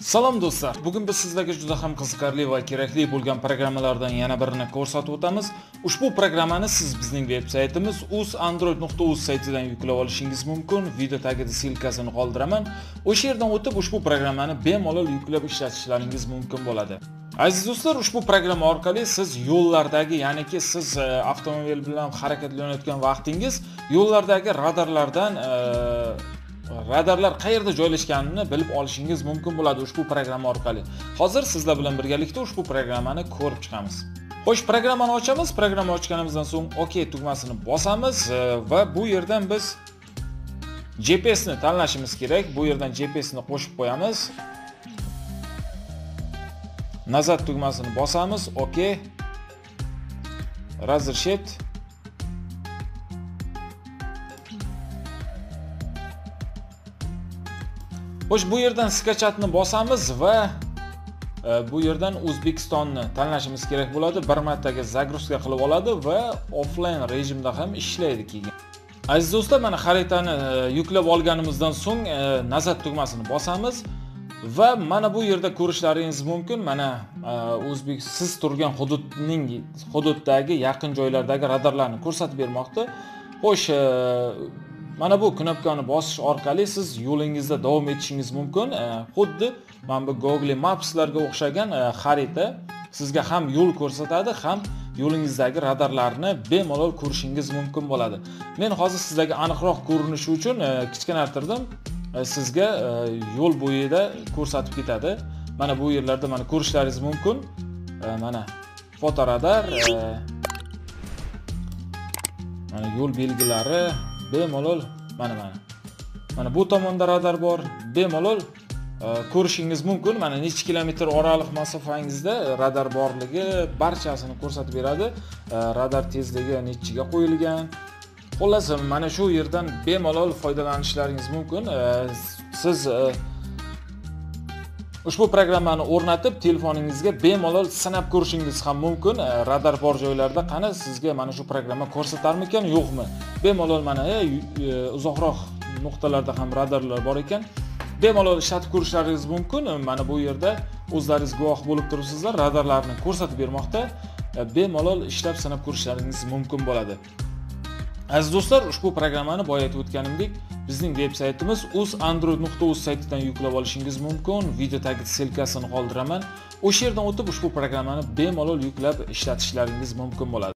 Salom do'stlar. Bugun biz sizlarga juda ham qiziqarli va kerakli bo'lgan programmalardan yana birini ko'rsatib o'tamiz. Ushbu programmani siz bizning veb-saytimiz usandroid.uz saytidan yuklab olishingiz mumkin. Video tagida silkasini qoldiraman. O'sha yerdan o'tib ushbu programmani bemalol yuklab ishlatishlaringiz mumkin bo'ladi. Aziz do'stlar, ushbu programma orqali siz yo'llardagi, ya'niki siz avtomobil bilan harakatlanayotgan vaqtingiz yo'llardagi radarlar qayerda joylashganini bilib olishingiz mumkin bo'ladi ushbu programma orqali. Hozir sizlar bilan birgalikda ushbu programmani ko'rib chiqamiz. Xo'sh, programmani ochamiz. Programma ochganimizdan so'ng OK tugmasini bosamiz va bu yerdan biz GPS ni tanlashimiz kerak. Bu yerdan GPS ni qo'shib qo'yamiz. Nazat tugmasini bosamiz. OK. Разрешить. Xo'sh, bu yerdan skachatni bosamiz va bu yerdan O'zbekistonni tanlashimiz kerak bo'ladi. Bir martaga загрузка qilib oladi va offline rejimda ham ishlaydi keyin. Aziz do'stlar, mana xaritani yuklab olganimizdan so'ng nazat tugmasini bosamiz va mana bu yerda ko'rishlaringiz mumkin. Mana siz turgan hududdagi yaqin joylardagi radarlarni ko'rsatib bermoqda. Xo'sh, mana bu knopkani bosish orqali siz yo'lingizda davom etishingiz mumkin. Xuddi mana bu Google Maps'larga o'xshagan xarita sizga ham yo'l ko'rsatadi, ham yo'lingizdagi radarlarni bemalol ko'rishingiz mumkin bo'ladi. Men hozir sizlarga aniqroq ko'rinishi uchun kichkinatirdim. Sizga yo'l bo'yida ko'rsatib ketadi. Mana bu yerlarda mana ko'rishlaringiz mumkin. Mana fotoradar, mana yo'l belgilari bemalol mana bu tomonda radar bor. Bemalol ko'rishingiz mumkin. Mana necha kilometr oraliq masofangizda radar borligi barchasini ko'rsatib beradi. Radar tezligi nechiga qo'yilgan. Xullas, mana shu yerdan bemalol foydalanishlaringiz mumkin. Siz ushbu programmani o'rnatib telefoningizga bemalol sinab ko'rishingiz ham mumkin. Radar bor joylarda qani sizga mana shu programma ko'rsatarmikan, yo'qmi? Bemalol mana uzoqroq nuqtalarda ham radarlar bor ekan. Bemalol ishlatib ko'rishlaringiz mumkin. Mana bu yerda o'zlaringiz guvoh bo'lib turibsizlar, radarlarni ko'rsatib bermoqda. Bemalol ishlab sinab ko'rishlaringiz mumkin bo'ladi. Aziz do'stlar, ushbu programmani boya aytib o'tganimdek, bizning veb-saytimiz usandroid.uz saytidan yuklab olishingiz mumkin. Video tagida silkasini qoldiraman. O'sha yerdan o'tib ushbu programmani bemalol yuklab ishlatishlaringiz mumkin bo'ladi.